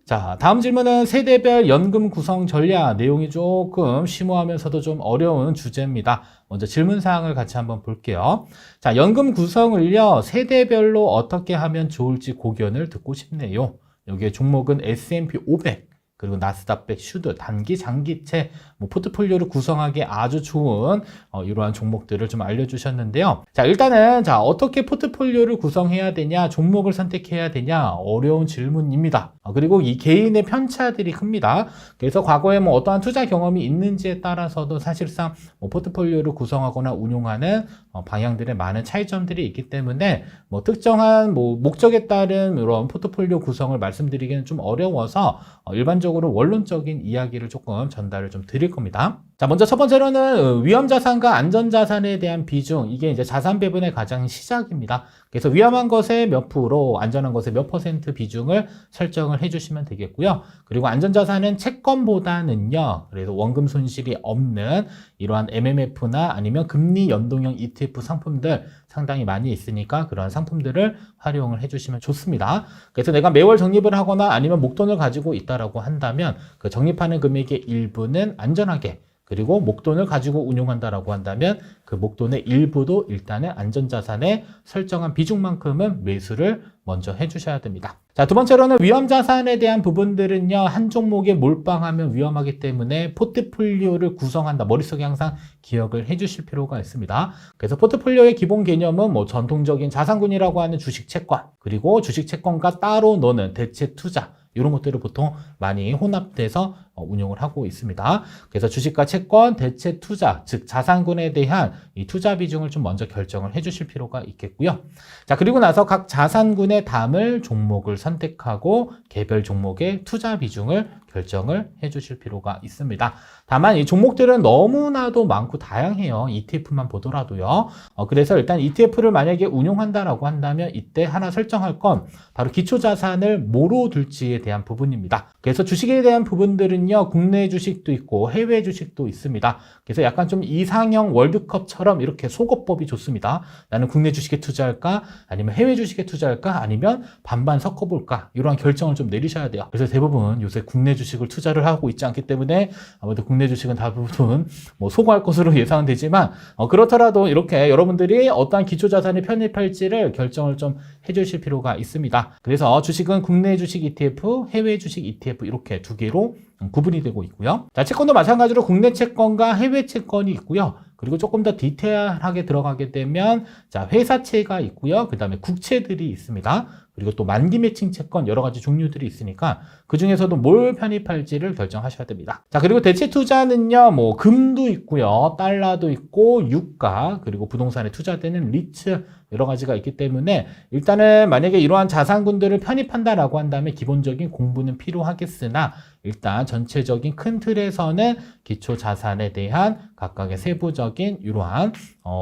자, 다음 질문은 세대별 연금 구성 전략. 내용이 조금 심오하면서도 좀 어려운 주제입니다. 먼저 질문 사항을 같이 한번 볼게요. 자, 연금 구성을요, 세대별로 어떻게 하면 좋을지 고견을 듣고 싶네요. 여기에 종목은 S&P 500, 그리고 나스닥 100 슈드, 단기, 장기채, 포트폴리오를 구성하기 아주 좋은 이러한 종목들을 좀 알려주셨는데요. 자, 일단은 어떻게 포트폴리오를 구성해야 되냐, 종목을 선택해야 되냐, 어려운 질문입니다. 그리고 이 개인의 편차들이 큽니다. 그래서 과거에 어떠한 투자 경험이 있는지에 따라서도 사실상 포트폴리오를 구성하거나 운용하는 방향들의 많은 차이점들이 있기 때문에 특정한 목적에 따른 이런 포트폴리오 구성을 말씀드리기는 좀 어려워서 일반적으로 원론적인 이야기를 조금 전달을 좀 드릴 겁니다. 자, 먼저 첫 번째로는 위험자산과 안전자산에 대한 비중, 이게 이제 자산 배분의 가장 시작입니다. 그래서 위험한 것에 몇 프로, 안전한 것에 몇 퍼센트 비중을 설정을 해주시면 되겠고요. 그리고 안전자산은 채권보다는요, 그래서 원금 손실이 없는 이러한 MMF나 아니면 금리 연동형 ETF 상품들 상당히 많이 있으니까 그런 상품들을 활용을 해주시면 좋습니다. 그래서 내가 매월 적립을 하거나 아니면 목돈을 가지고 있다라고 한다면 그 적립하는 금액의 일부는 안전하게, 그리고 목돈을 가지고 운용한다라고 한다면 그 목돈의 일부도 일단은 안전자산에 설정한 비중만큼은 매수를 먼저 해주셔야 됩니다. 자, 두 번째로는 위험자산에 대한 부분들은요, 한 종목에 몰빵하면 위험하기 때문에 포트폴리오를 구성한다. 머릿속에 항상 기억을 해주실 필요가 있습니다. 그래서 포트폴리오의 기본 개념은 전통적인 자산군이라고 하는 주식 채권, 그리고 주식 채권과 따로 노는 대체 투자, 이런 것들을 보통 많이 혼합돼서 운용을 하고 있습니다. 그래서 주식과 채권, 대체 투자, 즉 자산군에 대한 이 투자 비중을 좀 먼저 결정을 해주실 필요가 있겠고요. 자, 그리고 나서 각 자산군에 담을 종목을 선택하고 개별 종목의 투자 비중을 결정을 해주실 필요가 있습니다. 다만 이 종목들은 너무나도 많고 다양해요. ETF만 보더라도요. 그래서 일단 ETF를 만약에 운용한다라고 한다면 이때 하나 설정할 건 바로 기초자산을 뭐로 둘지에 대한 부분입니다. 그래서 주식에 대한 부분들은요, 국내 주식도 있고 해외 주식도 있습니다. 그래서 약간 좀 이상형 월드컵처럼 이렇게 속어법이 좋습니다. 나는 국내 주식에 투자할까? 아니면 해외 주식에 투자할까? 아니면 반반 섞어볼까? 이러한 결정을 좀 내리셔야 돼요. 그래서 대부분 요새 국내 주식을 투자를 하고 있지 않기 때문에 아무래도 국내 주식은 대부분 소거할 것으로 예상되지만 그렇더라도 이렇게 여러분들이 어떠한 기초자산에 편입할지를 결정을 좀 해주실 필요가 있습니다. 그래서 주식은 국내 주식 ETF, 해외 주식 ETF 이렇게 두 개로 구분이 되고 있고요. 자, 채권도 마찬가지로 국내 채권과 해외 채권이 있고요. 그리고 조금 더 디테일하게 들어가게 되면 회사채가 있고요. 그 다음에 국채들이 있습니다. 그리고 또 만기 매칭 채권 여러 가지 종류들이 있으니까 그 중에서도 뭘 편입할지를 결정하셔야 됩니다. 자, 그리고 대체 투자는요, 금도 있고요, 달러도 있고, 유가, 그리고 부동산에 투자되는 리츠 여러 가지가 있기 때문에 일단은 만약에 이러한 자산군들을 편입한다라고 한다면 기본적인 공부는 필요하겠으나 일단 전체적인 큰 틀에서는 기초 자산에 대한 각각의 세부적인 이러한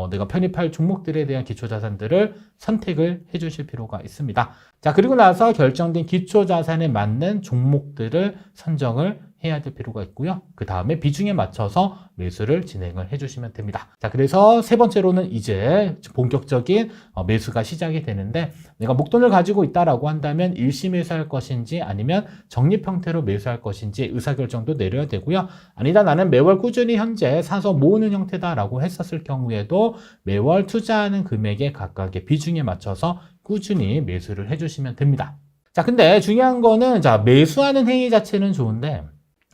내가 편입할 종목들에 대한 기초 자산들을 선택을 해주실 필요가 있습니다. 자, 그리고 나서 결정된 기초 자산에 맞는 종목들을 선정을 해야 될 필요가 있고요. 그 다음에 비중에 맞춰서 매수를 진행을 해주시면 됩니다. 자, 그래서 세 번째로는 이제 본격적인 매수가 시작이 되는데 내가 목돈을 가지고 있다라고 한다면 일시 매수할 것인지 아니면 적립 형태로 매수할 것인지 의사결정도 내려야 되고요. 아니다, 나는 매월 꾸준히 현재 사서 모으는 형태다라고 했었을 경우에도 매월 투자하는 금액의 각각의 비중에 맞춰서 꾸준히 매수를 해주시면 됩니다. 자, 근데 중요한 거는 매수하는 행위 자체는 좋은데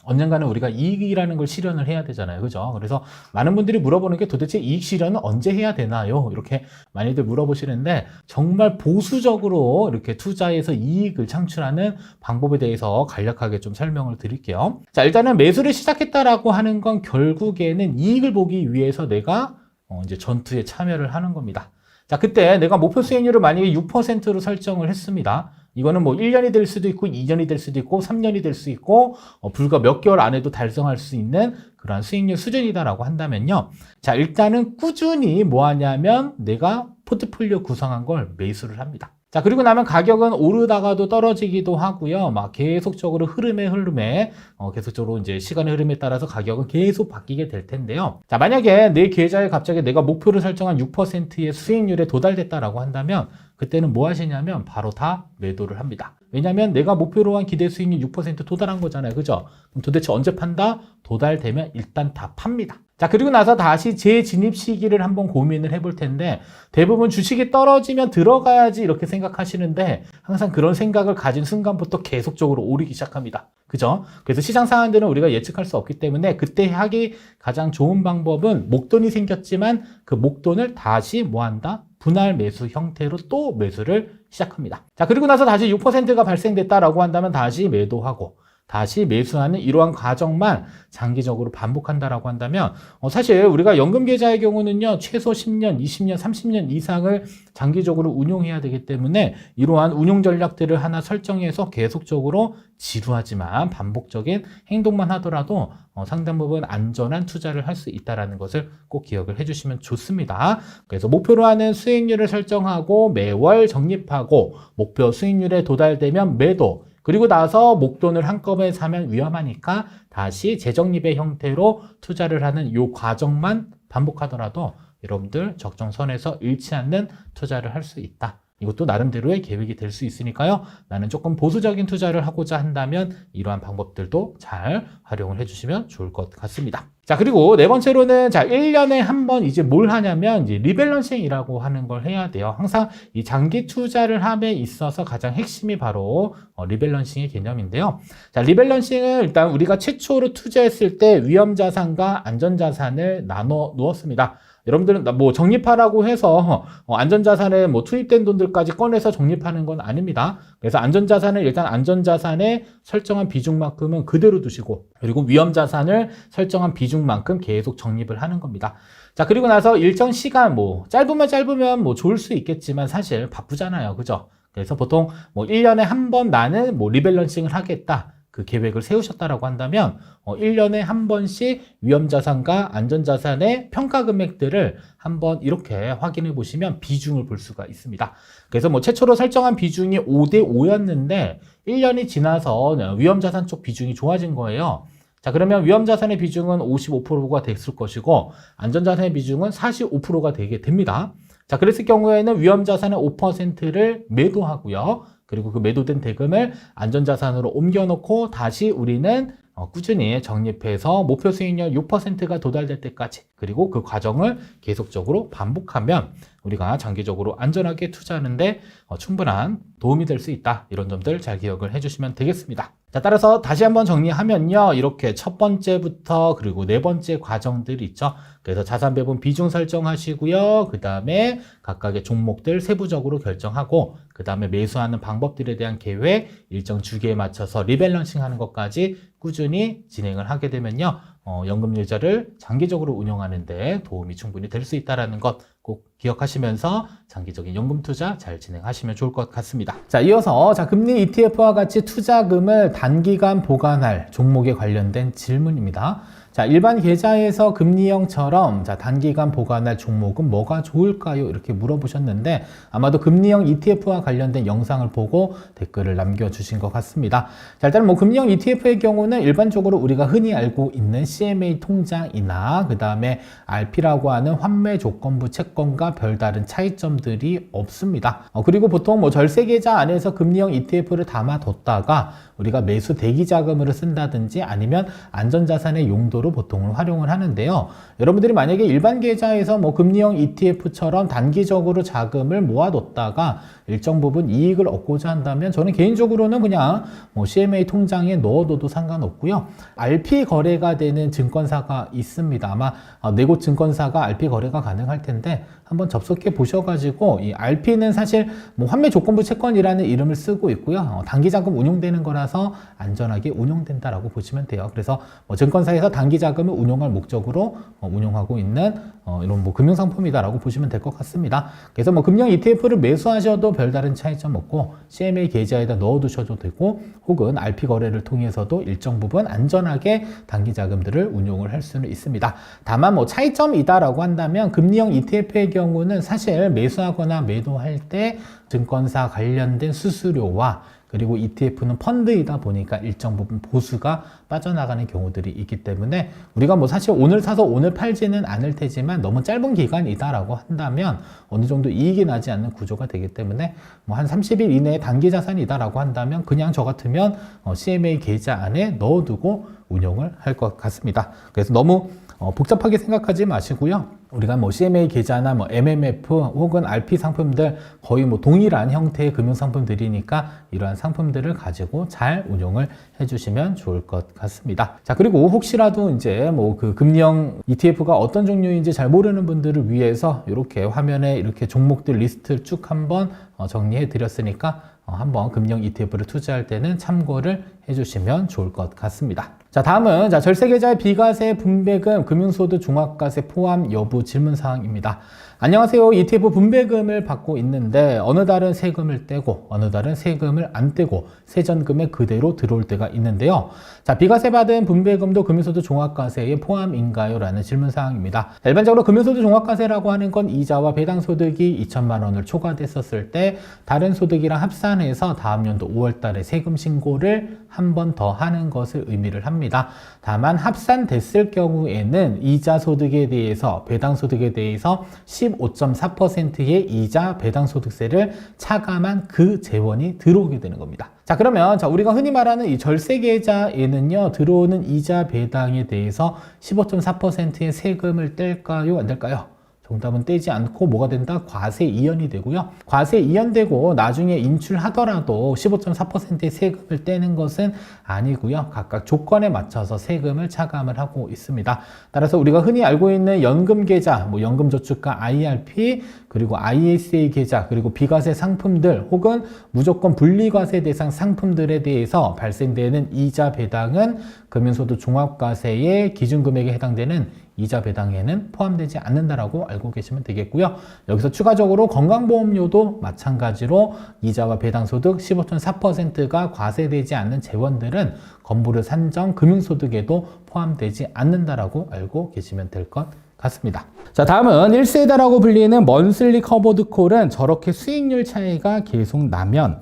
언젠가는 우리가 이익이라는 걸 실현을 해야 되잖아요. 그죠? 그래서 많은 분들이 물어보는 게 도대체 이익 실현은 언제 해야 되나요? 이렇게 많이들 물어보시는데 정말 보수적으로 이렇게 투자해서 이익을 창출하는 방법에 대해서 간략하게 좀 설명을 드릴게요. 자, 일단은 매수를 시작했다라고 하는 건 결국에는 이익을 보기 위해서 내가 이제 전투에 참여를 하는 겁니다. 자, 그때 내가 목표 수익률을 만약에 6%로 설정을 했습니다. 이거는 1년이 될 수도 있고 2년이 될 수도 있고 3년이 될 수 있고 불과 몇 개월 안에도 달성할 수 있는 그러한 수익률 수준이다라고 한다면요. 자, 일단은 꾸준히 뭐 하냐면 내가 포트폴리오 구성한 걸 매수를 합니다. 자, 그리고 나면 가격은 오르다가도 떨어지기도 하고요. 막 계속적으로 흐름에 계속적으로 이제 시간의 흐름에 따라서 가격은 계속 바뀌게 될 텐데요. 자, 만약에 내 계좌에 갑자기 내가 목표를 설정한 6%의 수익률에 도달됐다라고 한다면 그때는 뭐 하시냐면 바로 다 매도를 합니다. 왜냐하면 내가 목표로 한 기대 수익률 6% 도달한 거잖아요. 그죠? 그럼 도대체 언제 판다? 도달되면 일단 다 팝니다. 자, 그리고 나서 다시 재진입 시기를 한번 고민을 해볼 텐데 대부분 주식이 떨어지면 들어가야지 이렇게 생각하시는데 항상 그런 생각을 가진 순간부터 계속적으로 오르기 시작합니다. 그죠? 그래서 시장 상황들은 우리가 예측할 수 없기 때문에 그때 하기 가장 좋은 방법은 목돈이 생겼지만 그 목돈을 다시 뭐 한다? 분할 매수 형태로 또 매수를 시작합니다. 자, 그리고 나서 다시 6%가 발생됐다라고 한다면 다시 매도하고 다시 매수하는 이러한 과정만 장기적으로 반복한다라고 한다면 사실 우리가 연금 계좌의 경우는요 최소 10년, 20년, 30년 이상을 장기적으로 운용해야 되기 때문에 이러한 운용 전략들을 하나 설정해서 계속적으로 지루하지만 반복적인 행동만 하더라도 상당 부분 안전한 투자를 할 수 있다는 것을 꼭 기억을 해주시면 좋습니다. 그래서 목표로 하는 수익률을 설정하고 매월 적립하고 목표 수익률에 도달되면 매도, 그리고 나서 목돈을 한꺼번에 사면 위험하니까 다시 재적립의 형태로 투자를 하는 이 과정만 반복하더라도 여러분들 적정선에서 잃지 않는 투자를 할 수 있다. 이것도 나름대로의 계획이 될 수 있으니까요. 나는 조금 보수적인 투자를 하고자 한다면 이러한 방법들도 잘 활용을 해주시면 좋을 것 같습니다. 자, 그리고 네 번째로는 1년에 한 번 이제 뭘 하냐면 이제 리밸런싱이라고 하는 걸 해야 돼요. 항상 이 장기 투자를 함에 있어서 가장 핵심이 바로 리밸런싱의 개념인데요. 자, 리밸런싱은 일단 우리가 최초로 투자했을 때 위험자산과 안전자산을 나눠 놓았습니다. 여러분들은 뭐 적립하라고 해서 안전자산에 뭐 투입된 돈들까지 꺼내서 적립하는 건 아닙니다. 그래서 안전자산을 일단 안전자산에 설정한 비중만큼은 그대로 두시고 그리고 위험자산을 설정한 비중만큼 계속 적립을 하는 겁니다. 자, 그리고 나서 일정 시간 뭐 짧으면 뭐 좋을 수 있겠지만 사실 바쁘잖아요. 그죠? 그래서 보통 뭐 1년에 한 번 나는 뭐 리밸런싱을 하겠다. 그 계획을 세우셨다라고 한다면 1년에 한 번씩 위험자산과 안전자산의 평가 금액들을 한번 이렇게 확인해 보시면 비중을 볼 수가 있습니다. 그래서 뭐 최초로 설정한 비중이 5대 5였는데 1년이 지나서 위험자산 쪽 비중이 좋아진 거예요. 자, 그러면 위험자산의 비중은 55%가 됐을 것이고 안전자산의 비중은 45%가 되게 됩니다. 자, 그랬을 경우에는 위험자산의 5%를 매도하고요. 그리고 그 매도된 대금을 안전자산으로 옮겨놓고 다시 우리는 꾸준히 적립해서 목표 수익률 6%가 도달될 때까지 그리고 그 과정을 계속적으로 반복하면 우리가 장기적으로 안전하게 투자하는데 충분한 도움이 될 수 있다. 이런 점들 잘 기억을 해주시면 되겠습니다. 자, 따라서 다시 한번 정리하면요. 이렇게 첫 번째부터 그리고 네 번째 과정들이 있죠. 그래서 자산 배분 비중 설정하시고요. 그 다음에 각각의 종목들 세부적으로 결정하고 그 다음에 매수하는 방법들에 대한 계획, 일정 주기에 맞춰서 리밸런싱 하는 것까지 꾸준히 진행을 하게 되면요. 연금 계좌를 장기적으로 운영하는 데 도움이 충분히 될 수 있다는 것 꼭 기억하시면서 장기적인 연금 투자 잘 진행하시면 좋을 것 같습니다. 자, 이어서 금리 ETF와 같이 투자금을 단기간 보관할 종목에 관련된 질문입니다. 자, 일반 계좌에서 금리형처럼 단기간 보관할 종목은 뭐가 좋을까요? 이렇게 물어보셨는데 아마도 금리형 ETF와 관련된 영상을 보고 댓글을 남겨주신 것 같습니다. 자, 일단 뭐 금리형 ETF의 경우는 일반적으로 우리가 흔히 알고 있는 CMA 통장이나 그 다음에 RP라고 하는 환매 조건부 채권과 별다른 차이점들이 없습니다. 그리고 보통 뭐 절세 계좌 안에서 금리형 ETF를 담아뒀다가 우리가 매수 대기 자금으로 쓴다든지 아니면 안전자산의 용도로 보통을 활용을 하는데요. 여러분들이 만약에 일반 계좌에서 뭐 금리형 ETF처럼 단기적으로 자금을 모아뒀다가 일정 부분 이익을 얻고자 한다면 저는 개인적으로는 그냥 뭐 CMA 통장에 넣어둬도 상관없고요. RP 거래가 되는 증권사가 있습니다. 아마 네 곳 증권사가 RP 거래가 가능할 텐데 한번 접속해 보셔가지고 이 RP는 사실 뭐 환매 조건부 채권이라는 이름을 쓰고 있고요. 단기 자금 운용되는 거라서 안전하게 운용된다라고 보시면 돼요. 그래서 뭐 증권사에서 단기 단기 자금을 운용할 목적으로 운용하고 있는 이런 뭐 금융상품이다라고 보시면 될 것 같습니다. 그래서 뭐 금융 ETF를 매수하셔도 별다른 차이점 없고 CMA 계좌에다 넣어두셔도 되고 혹은 RP 거래를 통해서도 일정 부분 안전하게 단기 자금들을 운용을 할 수는 있습니다. 다만 뭐 차이점이다라고 한다면 금리형 ETF의 경우는 사실 매수하거나 매도할 때 증권사 관련된 수수료와 그리고 ETF는 펀드이다 보니까 일정 부분 보수가 빠져나가는 경우들이 있기 때문에 우리가 뭐 사실 오늘 사서 오늘 팔지는 않을 테지만 너무 짧은 기간이다라고 한다면 어느 정도 이익이 나지 않는 구조가 되기 때문에 뭐 한 30일 이내에 단기 자산이다라고 한다면 그냥 저 같으면 CMA 계좌 안에 넣어두고 운용을 할 것 같습니다. 그래서 너무 복잡하게 생각하지 마시고요. 우리가 뭐 CMA 계좌나 뭐 MMF 혹은 RP 상품들 거의 뭐 동일한 형태의 금융 상품들이니까 이러한 상품들을 가지고 잘 운용을 해주시면 좋을 것 같습니다. 자, 그리고 혹시라도 이제 뭐 그 금리형 ETF가 어떤 종류인지 잘 모르는 분들을 위해서 이렇게 화면에 이렇게 종목들 리스트를 쭉 한번 정리해 드렸으니까 한번 금리형 ETF를 투자할 때는 참고를 해주시면 좋을 것 같습니다. 자, 다음은 절세계좌의 비과세 분배금 금융소득 종합과세 포함 여부 질문사항입니다. 안녕하세요. ETF 분배금을 받고 있는데 어느 달은 세금을 떼고 어느 달은 세금을 안 떼고 세전금에 그대로 들어올 때가 있는데요. 자, 비과세 받은 분배금도 금융소득 종합과세에 포함인가요? 라는 질문사항입니다. 일반적으로 금융소득 종합과세라고 하는 건 이자와 배당소득이 2천만 원을 초과됐었을 때 다른 소득이랑 합산해서 다음 연도 5월 달에 세금 신고를 한 번 더 하는 것을 의미를 합니다. 다만 합산됐을 경우에는 이자 소득에 대해서 배당소득에 대해서 15.4%의 이자 배당소득세를 차감한 그 재원이 들어오게 되는 겁니다. 자, 그러면 우리가 흔히 말하는 이 절세계좌에는요, 들어오는 이자 배당에 대해서 15.4%의 세금을 뗄까요? 안 뗄까요? 정답은 떼지 않고 뭐가 된다? 과세 이연이 되고요. 과세 이연되고 나중에 인출하더라도 15.4%의 세금을 떼는 것은 아니고요. 각각 조건에 맞춰서 세금을 차감을 하고 있습니다. 따라서 우리가 흔히 알고 있는 연금계좌, 뭐 연금저축과 IRP, 그리고 ISA 계좌, 그리고 비과세 상품들 혹은 무조건 분리과세 대상 상품들에 대해서 발생되는 이자 배당은 금융소득 종합과세의 기준금액에 해당되는 이자 배당에는 포함되지 않는다라고 알고 계시면 되겠고요. 여기서 추가적으로 건강보험료도 마찬가지로 이자와 배당소득 15.4%가 과세되지 않는 재원들은 건보료 산정 금융소득에도 포함되지 않는다라고 알고 계시면 될 것 같습니다. 자, 다음은 1세대라고 불리는 먼슬리 커버드 콜은 저렇게 수익률 차이가 계속 나면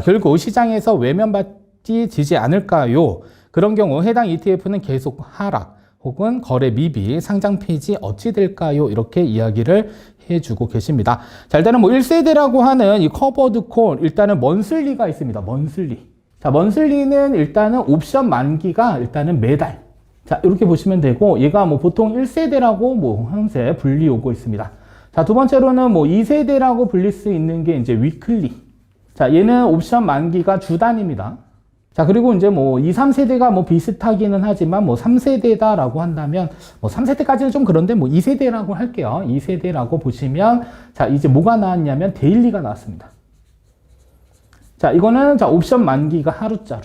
결국 시장에서 외면받지 않을까요? 그런 경우 해당 ETF는 계속 하락 혹은 거래 미비, 상장 폐지 어찌 될까요? 이렇게 이야기를 해주고 계십니다. 자, 일단은 뭐 1세대라고 하는 이 커버드 콜, 일단은 먼슬리가 있습니다. 먼슬리. 자, 먼슬리는 일단은 옵션 만기가 일단은 매달. 자, 이렇게 보시면 되고, 얘가 뭐 보통 1세대라고 뭐 현재 불리 오고 있습니다. 자, 두 번째로는 뭐 2세대라고 불릴 수 있는 게 이제 위클리. 자, 얘는 옵션 만기가 주 단위입니다. 자, 그리고 이제 뭐 2, 3세대가 뭐 비슷하기는 하지만 뭐 3세대다라고 한다면 뭐 3세대까지는 좀 그런데 뭐 2세대라고 할게요. 2세대라고 보시면 자, 이제 뭐가 나왔냐면 데일리가 나왔습니다. 자, 이거는 옵션 만기가 하루짜리.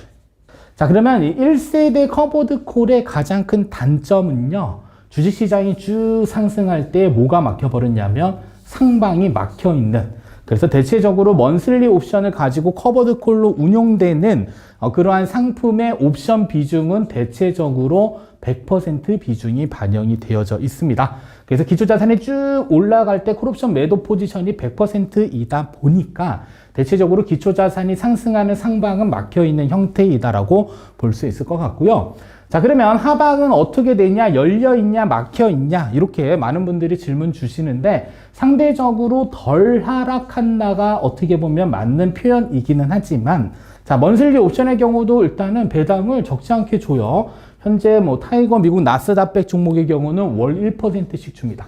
자, 그러면 이 1세대 커버드 콜의 가장 큰 단점은요. 주식시장이 쭉 상승할 때 뭐가 막혀버렸냐면 상방이 막혀있는, 그래서 대체적으로 먼슬리 옵션을 가지고 커버드 콜로 운용되는 그러한 상품의 옵션 비중은 대체적으로 100% 비중이 반영이 되어져 있습니다. 그래서 기초자산이 쭉 올라갈 때 콜옵션 매도 포지션이 100%이다 보니까 대체적으로 기초자산이 상승하는 상방은 막혀있는 형태이다라고 볼 수 있을 것 같고요. 자, 그러면 하방은 어떻게 되냐, 열려있냐, 막혀있냐, 이렇게 많은 분들이 질문 주시는데 상대적으로 덜 하락한다가 어떻게 보면 맞는 표현이기는 하지만, 자, 먼슬리 옵션의 경우도 일단은 배당을 적지 않게 줘요. 현재 뭐 타이거 미국 나스닥백 종목의 경우는 월 1%씩 줍니다.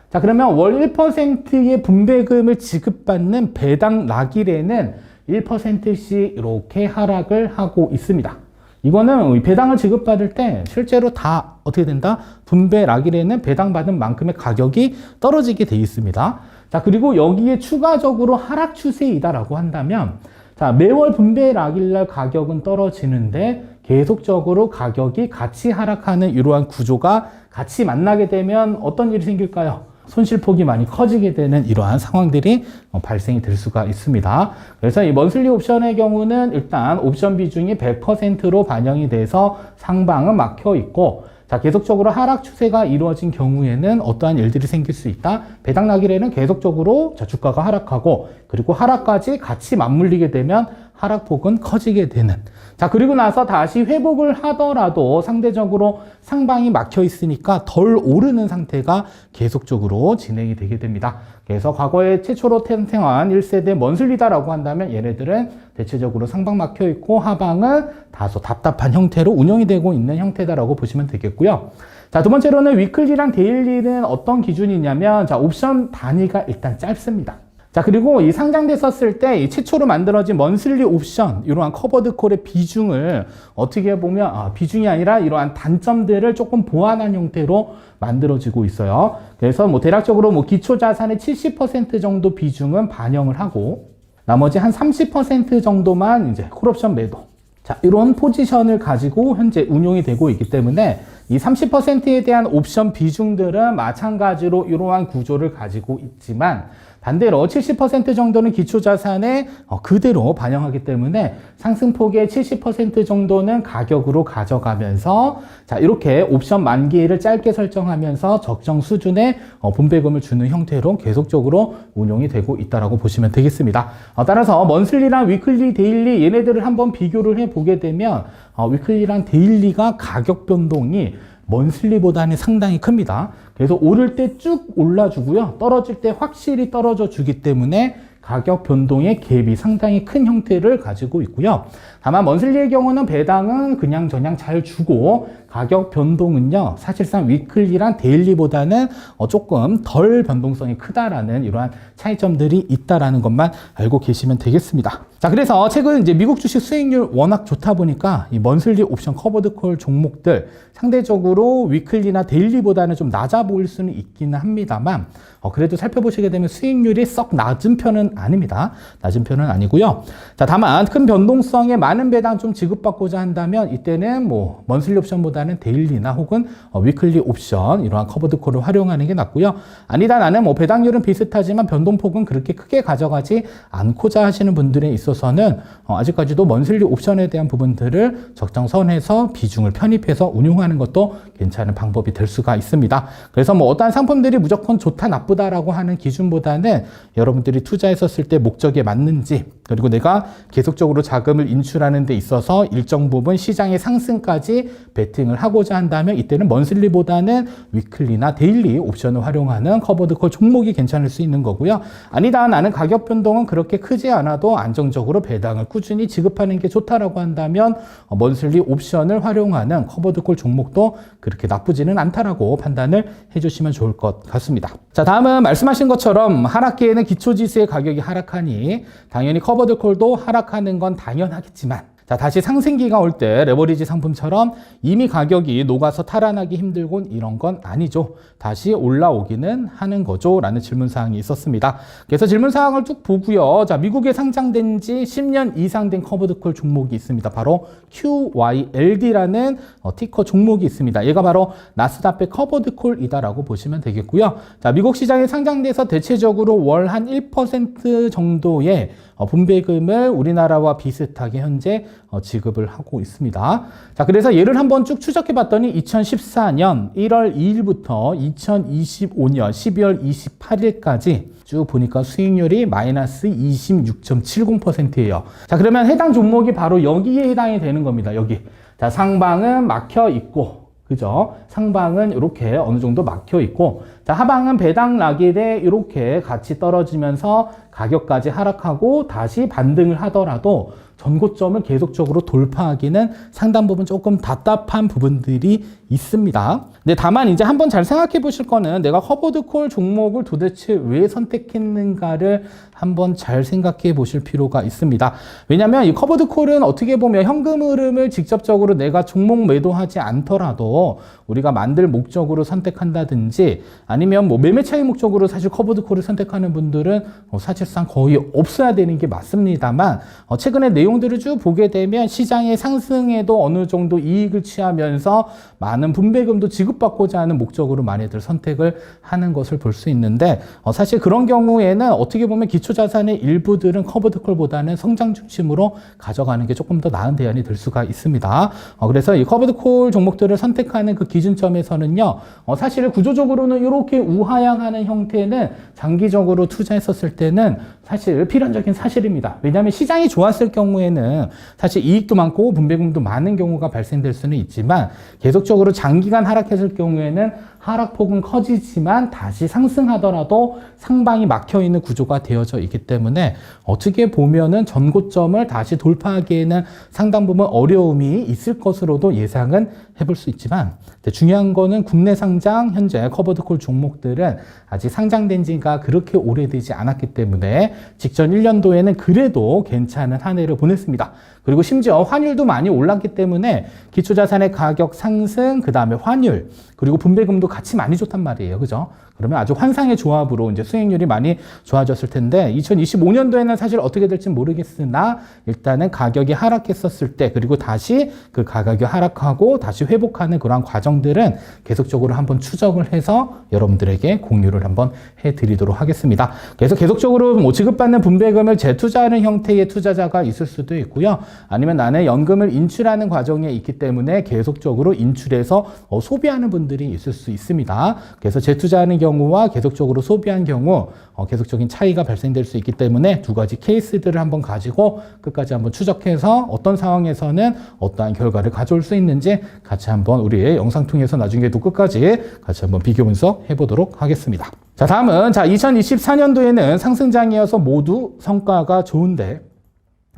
자, 그러면 월 1%의 분배금을 지급받는 배당 락일에는 1%씩 이렇게 하락을 하고 있습니다. 이거는 배당을 지급받을 때 실제로 다 어떻게 된다? 분배 락일에는 배당받은 만큼의 가격이 떨어지게 돼 있습니다. 자, 그리고 여기에 추가적으로 하락 추세이다라고 한다면, 자, 매월 분배 락일날 가격은 떨어지는데 계속적으로 가격이 같이 하락하는 이러한 구조가 같이 만나게 되면 어떤 일이 생길까요? 손실폭이 많이 커지게 되는 이러한 상황들이 발생이 될 수가 있습니다. 그래서 이 먼슬리 옵션의 경우는 일단 옵션 비중이 100%로 반영이 돼서 상방은 막혀 있고, 자, 계속적으로 하락 추세가 이루어진 경우에는 어떠한 일들이 생길 수 있다. 배당 낙일에는 계속적으로 주가가 하락하고, 그리고 하락까지 같이 맞물리게 되면 하락폭은 커지게 되는. 자, 그리고 나서 다시 회복을 하더라도 상대적으로 상방이 막혀 있으니까 덜 오르는 상태가 계속적으로 진행이 되게 됩니다. 그래서 과거에 최초로 탄생한 1세대 먼슬리다라고 한다면 얘네들은 대체적으로 상방 막혀 있고 하방은 다소 답답한 형태로 운영이 되고 있는 형태다라고 보시면 되겠고요. 자, 두 번째로는 위클리랑 데일리는 어떤 기준이냐면, 자, 옵션 단위가 일단 짧습니다. 자, 그리고 이 상장됐었을 때 이 최초로 만들어진 먼슬리 옵션, 이러한 커버드 콜의 비중을 어떻게 보면, 비중이 아니라 이러한 단점들을 조금 보완한 형태로 만들어지고 있어요. 그래서 뭐 대략적으로 뭐 기초 자산의 70% 정도 비중은 반영을 하고, 나머지 한 30% 정도만 이제 콜옵션 매도. 자, 이런 포지션을 가지고 현재 운용이 되고 있기 때문에 이 30%에 대한 옵션 비중들은 마찬가지로 이러한 구조를 가지고 있지만, 반대로 70% 정도는 기초자산에 그대로 반영하기 때문에 상승폭의 70% 정도는 가격으로 가져가면서, 자, 이렇게 옵션 만기일을 짧게 설정하면서 적정 수준의 분배금을 주는 형태로 계속적으로 운용이 되고 있다고 보시면 되겠습니다. 따라서 먼슬리랑 위클리, 데일리 얘네들을 한번 비교를 해보게 되면 위클리랑 데일리가 가격 변동이 먼슬리보다는 상당히 큽니다. 그래서 오를 때 쭉 올라주고요. 떨어질 때 확실히 떨어져 주기 때문에 가격 변동의 갭이 상당히 큰 형태를 가지고 있고요. 다만 먼슬리의 경우는 배당은 그냥 저냥 잘 주고, 가격 변동은요, 사실상 위클리랑 데일리보다는 조금 덜 변동성이 크다라는 이러한 차이점들이 있다라는 것만 알고 계시면 되겠습니다. 자, 그래서 최근 이제 미국 주식 수익률 워낙 좋다 보니까 이 먼슬리 옵션 커버드 콜 종목들 상대적으로 위클리나 데일리보다는 좀 낮아 보일 수는 있기는 합니다만, 그래도 살펴보시게 되면 수익률이 썩 낮은 편은 아닙니다. 낮은 편은 아니고요. 자, 다만 큰 변동성에 많은 배당 좀 지급받고자 한다면 이때는 뭐 먼슬리 옵션보다는 데일리나 혹은 위클리 옵션 이러한 커버드 콜을 활용하는 게 낫고요. 아니다, 나는 뭐 배당률은 비슷하지만 변동폭은 그렇게 크게 가져가지 않고자 하시는 분들에 있어서는 아직까지도 먼슬리 옵션에 대한 부분들을 적정선에서 비중을 편입해서 운용하는 것도 괜찮은 방법이 될 수가 있습니다. 그래서 뭐 어떠한 상품들이 무조건 좋다 나쁘다라고 하는 기준보다는 여러분들이 투자했었을 때 목적에 맞는지, 그리고 내가 계속적으로 자금을 인출하는 데 있어서 일정 부분 시장의 상승까지 베팅을 하고자 한다면 이때는 먼슬리보다는 위클리나 데일리 옵션을 활용하는 커버드 콜 종목이 괜찮을 수 있는 거고요. 아니다, 나는 가격 변동은 그렇게 크지 않아도 안정적으로 배당을 꾸준히 지급하는 게 좋다라고 한다면 먼슬리 옵션을 활용하는 커버드 콜 종목도 그렇게 나쁘지는 않다라고 판단을 해주시면 좋을 것 같습니다. 자, 다음은 말씀하신 것처럼 하락기에는 기초지수의 가격이 하락하니 당연히 커버드 콜도 하락하는 건 당연하겠지만, 자, 다시 상승기가 올 때 레버리지 상품처럼 이미 가격이 녹아서 탈환하기 힘들곤 이런 건 아니죠. 다시 올라오기는 하는 거죠. 라는 질문사항이 있었습니다. 그래서 질문사항을 쭉 보고요. 자, 미국에 상장된 지 10년 이상 된 커버드콜 종목이 있습니다. 바로 QYLD라는 티커 종목이 있습니다. 얘가 바로 나스닥의 커버드콜이다라고 보시면 되겠고요. 자, 미국 시장에 상장돼서 대체적으로 월 한 1% 정도의 분배금을 우리나라와 비슷하게 현재 지급을 하고 있습니다. 자, 그래서 얘를 한번 쭉 추적해 봤더니 2014년 1월 2일부터 2025년 12월 28일까지 쭉 보니까 수익률이 마이너스 26.70%예요. 자, 그러면 해당 종목이 바로 여기에 해당이 되는 겁니다. 여기. 자, 상방은 막혀 있고, 그죠? 상방은 이렇게 어느 정도 막혀 있고, 자, 하방은 배당 낙일에 이렇게 같이 떨어지면서 가격까지 하락하고 다시 반등을 하더라도 전고점을 계속적으로 돌파하기는 상당 부분 조금 답답한 부분들이 있습니다. 근데 다만 이제 한번 잘 생각해 보실 거는 내가 커버드콜 종목을 도대체 왜 선택했는가를 한번 잘 생각해 보실 필요가 있습니다. 왜냐하면 이 커버드콜은 어떻게 보면 현금 흐름을 직접적으로 내가 종목 매도하지 않더라도 우리가 만들 목적으로 선택한다든지 아니면 뭐 매매 차익 목적으로 사실 커버드콜을 선택하는 분들은 사실상 거의 없어야 되는 게 맞습니다만 최근에 내용들을 쭉 보게 되면 시장의 상승에도 어느 정도 이익을 취하면서 많은 분배금도 지급받고자 하는 목적으로 많이들 선택을 하는 것을 볼 수 있는데 사실 그런 경우에는 어떻게 보면 기초자산의 일부들은 커버드콜보다는 성장 중심으로 가져가는 게 조금 더 나은 대안이 될 수가 있습니다. 그래서 이 커버드콜 종목들을 선택하는 그 기준점에서는요, 사실 구조적으로는 이렇게 우하향하는 형태는 장기적으로 투자했었을 때는 사실 필연적인 사실입니다. 왜냐하면 시장이 좋았을 경우에는 사실 이익도 많고 분배금도 많은 경우가 발생될 수는 있지만 계속적으로 장기간 하락했을 경우에는 하락폭은 커지지만 다시 상승하더라도 상방이 막혀있는 구조가 되어져 있기 때문에 어떻게 보면은 전고점을 다시 돌파하기에는 상당 부분 어려움이 있을 것으로도 예상은 해볼 수 있지만 중요한 거는 국내 상장 현재 커버드콜 종목들은 아직 상장된 지가 그렇게 오래되지 않았기 때문에 직전 1년도에는 그래도 괜찮은 한 해를 보냈습니다. 그리고 심지어 환율도 많이 올랐기 때문에 기초자산의 가격 상승, 그 다음에 환율, 그리고 분배금도 같이 많이 좋단 말이에요. 그죠? 그러면 아주 환상의 조합으로 이제 수익률이 많이 좋아졌을 텐데 2025년도에는 사실 어떻게 될지 모르겠으나 일단은 가격이 하락했었을 때 그리고 다시 그 가격이 하락하고 다시 회복하는 그러한 과정들은 계속적으로 한번 추적을 해서 여러분들에게 공유를 한번 해드리도록 하겠습니다. 그래서 계속적으로 뭐 지급받는 분배금을 재투자하는 형태의 투자자가 있을 수도 있고요. 아니면 나는 연금을 인출하는 과정에 있기 때문에 계속적으로 인출해서 소비하는 분들이 있을 수 있습니다. 그래서 재투자하는 경우와 계속적으로 소비한 경우 계속적인 차이가 발생될 수 있기 때문에 두 가지 케이스들을 한번 가지고 끝까지 한번 추적해서 어떤 상황에서는 어떠한 결과를 가져올 수 있는지 같이 한번 우리의 영상 통해서 나중에도 끝까지 같이 한번 비교 분석해 보도록 하겠습니다. 자, 다음은 2024년도에는 상승장이어서 모두 성과가 좋은데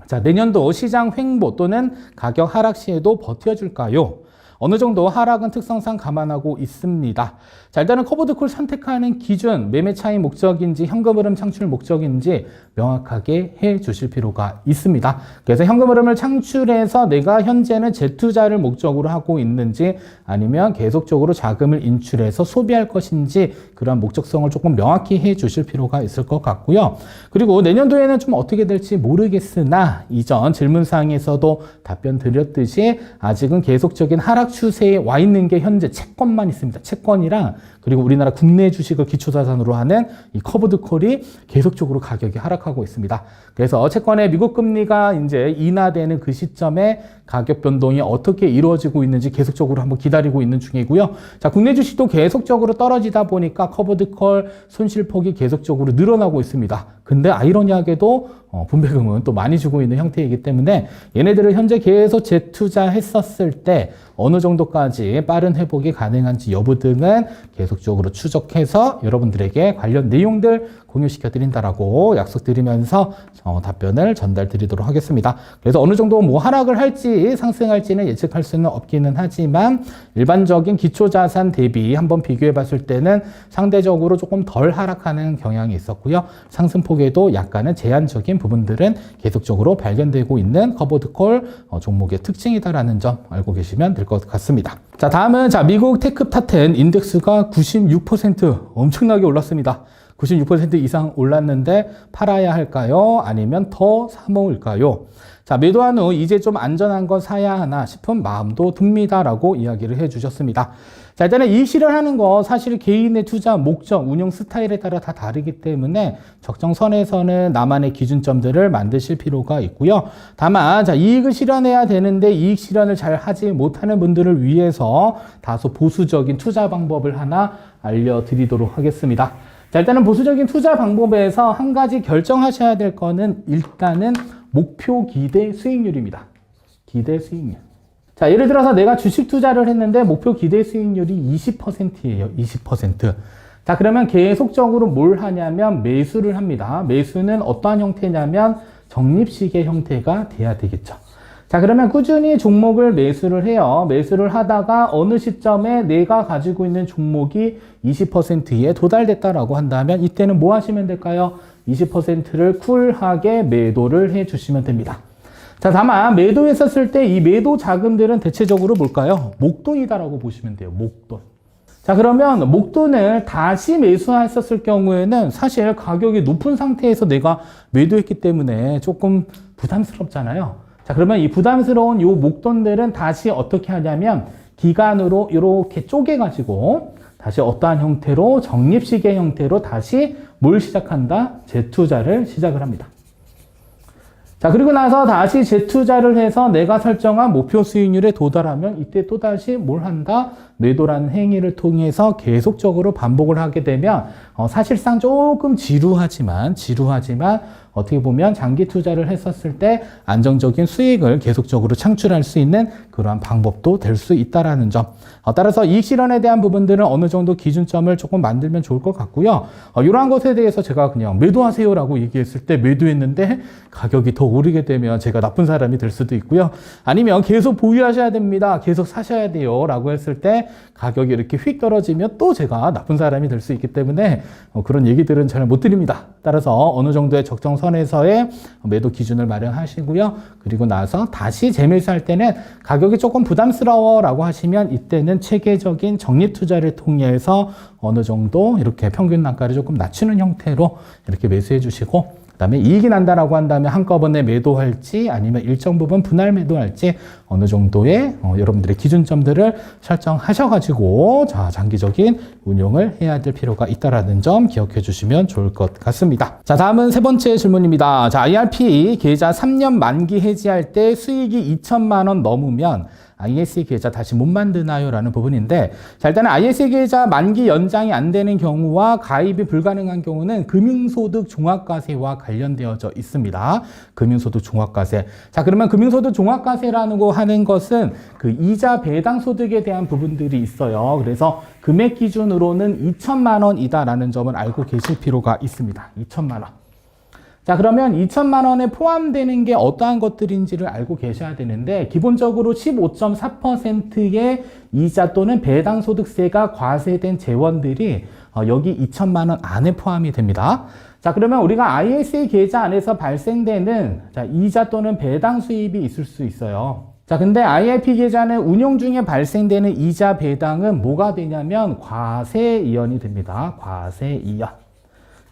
자, 내년도 시장 횡보 또는 가격 하락 시에도 버텨줄까요? 어느 정도 하락은 특성상 감안하고 있습니다. 자, 일단은 커버드콜 선택하는 기준, 매매 차익 목적인지 현금 흐름 창출 목적인지 명확하게 해 주실 필요가 있습니다. 그래서 현금 흐름을 창출해서 내가 현재는 재투자를 목적으로 하고 있는지 아니면 계속적으로 자금을 인출해서 소비할 것인지 그런 목적성을 조금 명확히 해 주실 필요가 있을 것 같고요. 그리고 내년도에는 좀 어떻게 될지 모르겠으나 이전 질문사항에서도 답변 드렸듯이 아직은 계속적인 하락 추세에 와 있는 게 현재 채권만 있습니다. 채권이랑 그리고 우리나라 국내 주식을 기초자산으로 하는 이 커버드콜이 계속적으로 가격이 하락하고 있습니다. 그래서 채권의 미국 금리가 이제 인하되는 그 시점에 가격 변동이 어떻게 이루어지고 있는지 계속적으로 한번 기다리고 있는 중이고요. 자, 국내 주식도 계속적으로 떨어지다 보니까 커버드콜 손실폭이 계속적으로 늘어나고 있습니다. 근데 아이러니하게도 분배금은 또 많이 주고 있는 형태이기 때문에 얘네들을 현재 계속 재투자했었을 때 어느 정도까지 빠른 회복이 가능한지 여부 등은 계속적으로 추적해서 여러분들에게 관련 내용들 공유시켜 드린다라고 약속드리면서 답변을 전달 드리도록 하겠습니다. 그래서 어느 정도 뭐 하락을 할지 상승할지는 예측할 수는 없기는 하지만 일반적인 기초자산 대비 한번 비교해 봤을 때는 상대적으로 조금 덜 하락하는 경향이 있었고요. 상승폭에도 약간은 제한적인 부분들은 계속적으로 발견되고 있는 커버드콜 종목의 특징이다라는 점 알고 계시면 될 것 같습니다. 자, 다음은 미국 테크 탑10 인덱스가 96% 엄청나게 올랐습니다. 96% 이상 올랐는데 팔아야 할까요? 아니면 더 사모을까요? 자, 매도한 후 이제 좀 안전한 거 사야 하나 싶은 마음도 듭니다라고 이야기를 해주셨습니다. 자, 일단은 이익 실현하는 거 사실 개인의 투자 목적, 운용 스타일에 따라 다 다르기 때문에 적정선에서는 나만의 기준점들을 만드실 필요가 있고요. 다만 이익을 실현해야 되는데 이익 실현을 잘 하지 못하는 분들을 위해서 다소 보수적인 투자 방법을 하나 알려드리도록 하겠습니다. 자, 일단은 보수적인 투자 방법에서 한 가지 결정하셔야 될 거는 일단은 목표 기대 수익률입니다. 기대 수익률. 자, 예를 들어서 내가 주식 투자를 했는데 목표 기대 수익률이 20%예요. 20%. 자, 그러면 계속적으로 뭘 하냐면 매수를 합니다. 매수는 어떠한 형태냐면 적립식의 형태가 돼야 되겠죠. 자, 그러면 꾸준히 종목을 매수를 해요. 매수를 하다가 어느 시점에 내가 가지고 있는 종목이 20%에 도달됐다라고 한다면 이때는 뭐 하시면 될까요? 20%를 쿨하게 매도를 해 주시면 됩니다. 자, 다만 매도했었을 때 이 매도 자금들은 대체적으로 뭘까요? 목돈이다라고 보시면 돼요. 목돈. 자, 그러면 목돈을 다시 매수했었을 경우에는 사실 가격이 높은 상태에서 내가 매도했기 때문에 조금 부담스럽잖아요. 자, 그러면 이 부담스러운 요 목돈들은 다시 어떻게 하냐면 기간으로 이렇게 쪼개가지고 다시 어떠한 형태로 적립식의 형태로 다시 뭘 시작한다? 재투자를 시작을 합니다. 자, 그리고 나서 다시 재투자를 해서 내가 설정한 목표 수익률에 도달하면 이때 또다시 뭘 한다? 매도라는 행위를 통해서 계속적으로 반복을 하게 되면 사실상 조금 지루하지만 어떻게 보면 장기 투자를 했었을 때 안정적인 수익을 계속적으로 창출할 수 있는 그러한 방법도 될 수 있다라는 점. 따라서 이익 실현에 대한 부분들은 어느 정도 기준점을 조금 만들면 좋을 것 같고요. 이러한 것에 대해서 제가 그냥 매도하세요라고 얘기했을 때 매도했는데 가격이 더 오르게 되면 제가 나쁜 사람이 될 수도 있고요. 아니면 계속 보유하셔야 됩니다. 계속 사셔야 돼요. 라고 했을 때 가격이 이렇게 휙 떨어지면 또 제가 나쁜 사람이 될 수 있기 때문에 그런 얘기들은 잘 못 드립니다. 따라서 어느 정도의 적정선에서의 매도 기준을 마련하시고요. 그리고 나서 다시 재매수할 때는 가격이 조금 부담스러워라고 하시면 이때는 체계적인 적립 투자를 통해서 어느 정도 이렇게 평균 단가를 조금 낮추는 형태로 이렇게 매수해 주시고 그다음에 이익이 난다라고 한다면 한꺼번에 매도할지 아니면 일정 부분 분할 매도할지 어느 정도의 여러분들의 기준점들을 설정하셔가지고 자, 장기적인 운용을 해야 될 필요가 있다라는 점 기억해 주시면 좋을 것 같습니다. 자, 다음은 세 번째 질문입니다. 자, IRP 계좌 3년 만기 해지할 때 수익이 2천만 원 넘으면 ISE 계좌 다시 못 만드나요? 라는 부분인데, 자, 일단은 ISE 계좌 만기 연장이 안 되는 경우와 가입이 불가능한 경우는 금융소득 종합과세와 관련되어져 있습니다. 금융소득 종합과세. 자, 그러면 금융소득 종합과세라는 거 하는 것은 그 이자 배당 소득에 대한 부분들이 있어요. 그래서 금액 기준으로는 2천만 원이다라는 점을 알고 계실 필요가 있습니다. 2천만 원. 자, 그러면 2천만 원에 포함되는 게 어떠한 것들인지를 알고 계셔야 되는데, 기본적으로 15.4%의 이자 또는 배당소득세가 과세된 재원들이 여기 2천만 원 안에 포함이 됩니다. 자, 그러면 우리가 ISE 계좌 안에서 발생되는 이자 또는 배당 수입이 있을 수 있어요. 자, 근데 IRP 계좌는 운용 중에 발생되는 이자 배당은 뭐가 되냐면 과세이연이 됩니다. 과세이연.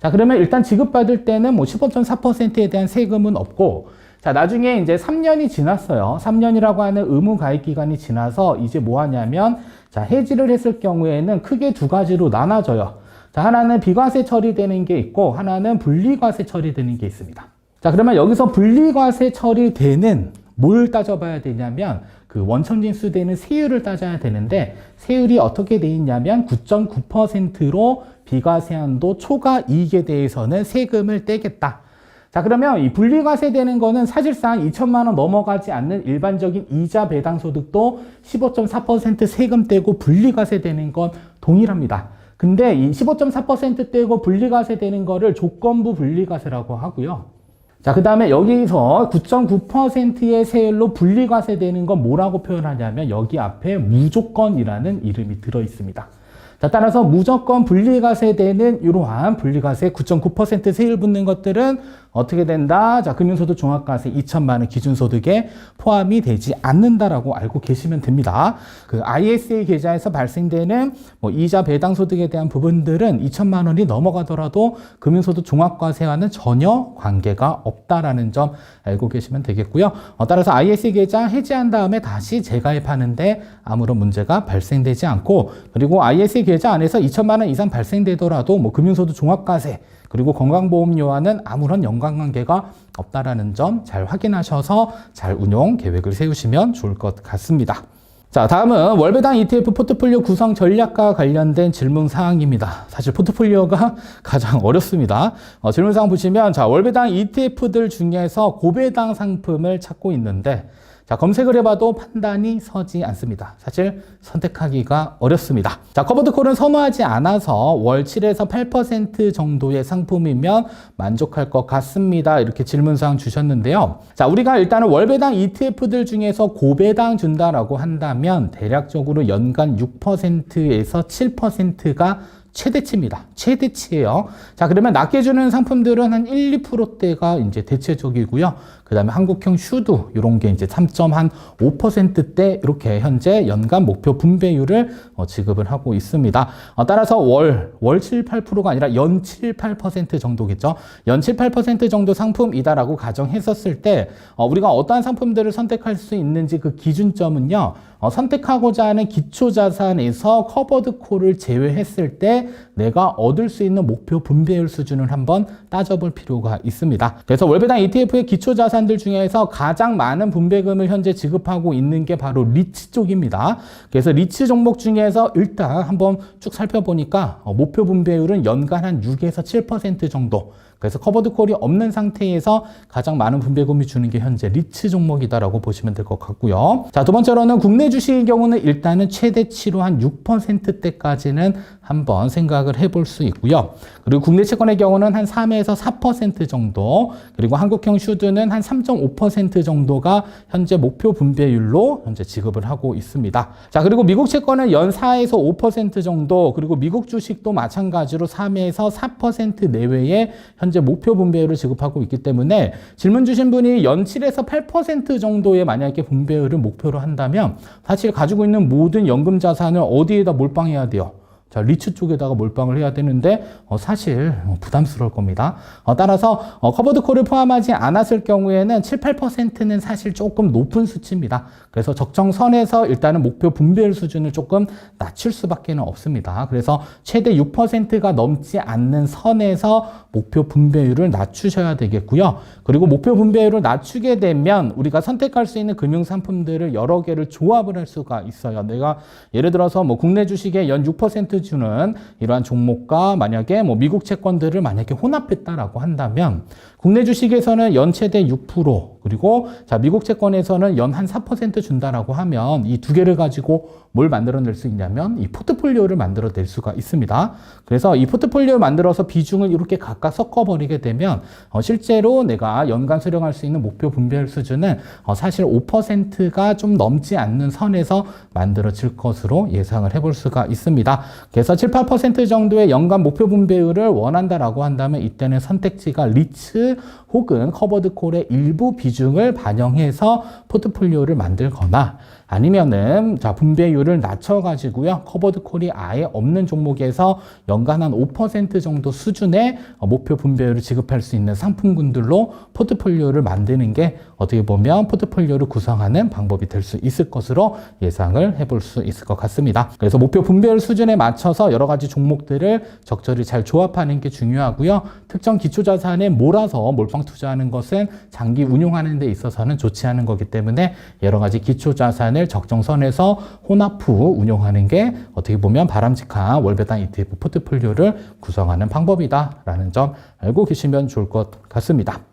자, 그러면 일단 지급받을 때는 뭐 15.4%에 대한 세금은 없고, 자, 나중에 이제 3년이 지났어요. 3년이라고 하는 의무 가입 기간이 지나서 이제 뭐 하냐면, 자, 해지를 했을 경우에는 크게 두 가지로 나눠져요. 자, 하나는 비과세 처리되는 게 있고, 하나는 분리과세 처리되는 게 있습니다. 자, 그러면 여기서 분리과세 처리되는 뭘 따져봐야 되냐면, 그 원천징수되는 세율을 따져야 되는데, 세율이 어떻게 돼 있냐면 9.9%로 비과세한도 초과 이익에 대해서는 세금을 떼겠다. 자, 그러면 이 분리과세 되는 거는 사실상 2천만 원 넘어가지 않는 일반적인 이자 배당 소득도 15.4% 세금 떼고 분리과세 되는 건 동일합니다. 근데 이 15.4% 떼고 분리과세 되는 거를 조건부 분리과세라고 하고요. 자, 그 다음에 여기서 9.9%의 세율로 분리과세 되는 건 뭐라고 표현하냐면 여기 앞에 무조건이라는 이름이 들어 있습니다. 자, 따라서 무조건 분리과세되는 이러한 분리과세 9.9% 세율 붙는 것들은 어떻게 된다? 자, 금융소득 종합과세 2천만 원 기준소득에 포함이 되지 않는다라고 알고 계시면 됩니다. 그 ISE 계좌에서 발생되는 뭐 이자 배당 소득에 대한 부분들은 2천만 원이 넘어가더라도 금융소득 종합과세와는 전혀 관계가 없다라는 점 알고 계시면 되겠고요. 따라서 ISE 계좌 해지한 다음에 다시 재가입하는데 아무런 문제가 발생되지 않고, 그리고 ISE 계좌 안에서 2천만 원 이상 발생되더라도 뭐 금융소득 종합과세 그리고 건강보험료와는 아무런 연관관계가 없다라는 점 잘 확인하셔서 잘 운용 계획을 세우시면 좋을 것 같습니다. 자, 다음은 월배당 ETF 포트폴리오 구성 전략과 관련된 질문 사항입니다. 사실 포트폴리오가 가장 어렵습니다. 질문 사항 보시면, 자, 월배당 ETF들 중에서 고배당 상품을 찾고 있는데, 자, 검색을 해봐도 판단이 서지 않습니다. 사실 선택하기가 어렵습니다. 자, 커버드콜은 선호하지 않아서 월 7에서 8% 정도의 상품이면 만족할 것 같습니다. 이렇게 질문사항 주셨는데요. 자, 우리가 일단은 월배당 ETF들 중에서 고배당 준다라고 한다면 대략적으로 연간 6%에서 7%가 최대치입니다. 최대치예요. 자, 그러면 낮게 주는 상품들은 한 1, 2%대가 이제 대체적이고요. 그 다음에 한국형 슈드, 이런 게 이제 3.5%대 이렇게 현재 연간 목표 분배율을 지급을 하고 있습니다. 따라서 월 7, 8%가 아니라 연 7, 8% 정도겠죠. 연 7, 8% 정도 상품이다라고 가정했었을 때, 우리가 어떠한 상품들을 선택할 수 있는지 그 기준점은요, 선택하고자 하는 기초자산에서 커버드 콜을 제외했을 때 내가 얻을 수 있는 목표 분배율 수준을 한번 따져볼 필요가 있습니다. 그래서 월배당 ETF의 기초자산들 중에서 가장 많은 분배금을 현재 지급하고 있는 게 바로 리츠 쪽입니다. 그래서 리츠 종목 중에서 일단 한번 쭉 살펴보니까 목표 분배율은 연간 한 6에서 7% 정도. 그래서 커버드 콜이 없는 상태에서 가장 많은 분배금이 주는 게 현재 리츠 종목이다라고 보시면 될 것 같고요. 자, 두 번째로는 국내 주식의 경우는 일단은 최대치로 한 6%대까지는 한번 생각을 해볼 수 있고요. 그리고 국내 채권의 경우는 한 3에서 4% 정도, 그리고 한국형 슈드는 한 3.5% 정도가 현재 목표 분배율로 현재 지급을 하고 있습니다. 자, 그리고 미국 채권은 연 4에서 5% 정도, 그리고 미국 주식도 마찬가지로 3에서 4% 내외의 현재 목표 분배율을 지급하고 있기 때문에 질문 주신 분이 연 7에서 8% 정도의 만약에 분배율을 목표로 한다면 사실 가지고 있는 모든 연금 자산을 어디에다 몰빵해야 돼요? 자, 리츠 쪽에다가 몰빵을 해야 되는데 사실 부담스러울 겁니다. 따라서 커버드 콜을 포함하지 않았을 경우에는 7, 8%는 사실 조금 높은 수치입니다. 그래서 적정선에서 일단은 목표 분배율 수준을 조금 낮출 수밖에 없습니다. 그래서 최대 6%가 넘지 않는 선에서 목표 분배율을 낮추셔야 되겠고요. 그리고 목표 분배율을 낮추게 되면 우리가 선택할 수 있는 금융 상품들을 여러 개를 조합을 할 수가 있어요. 내가 예를 들어서 뭐 국내 주식에 연 6% 주는 이러한 종목과 만약에 뭐 미국 채권들을 만약에 혼합했다라고 한다면 국내 주식에서는 연 최대 6%, 그리고 자, 미국 채권에서는 연 한 4% 준다라고 하면 이 두 개를 가지고 뭘 만들어낼 수 있냐면 이 포트폴리오를 만들어낼 수가 있습니다. 그래서 이 포트폴리오를 만들어서 비중을 이렇게 각각 섞어버리게 되면 실제로 내가 연간 수령할 수 있는 목표 분배율 수준은 사실 5%가 좀 넘지 않는 선에서 만들어질 것으로 예상을 해볼 수가 있습니다. 그래서 7, 8% 정도의 연간 목표 분배율을 원한다라고 한다면 이때는 선택지가 리츠 혹은 커버드 콜의 일부 비중을 반영해서 포트폴리오를 만들거나 아니면은 자, 분배율을 낮춰가지고요, 커버드 콜이 아예 없는 종목에서 연간 한 5% 정도 수준의 목표 분배율을 지급할 수 있는 상품군들로 포트폴리오를 만드는 게 어떻게 보면 포트폴리오를 구성하는 방법이 될 수 있을 것으로 예상을 해볼 수 있을 것 같습니다. 그래서 목표 분배율 수준에 맞춰서 여러 가지 종목들을 적절히 잘 조합하는 게 중요하고요. 특정 기초자산에 몰아서 몰빵 투자하는 것은 장기 운용하는 데 있어서는 좋지 않은 거기 때문에 여러 가지 기초자산을 적정선에서 혼합 후 운용하는 게 어떻게 보면 바람직한 월배당 ETF 포트폴리오를 구성하는 방법이다라는 점 알고 계시면 좋을 것 같습니다.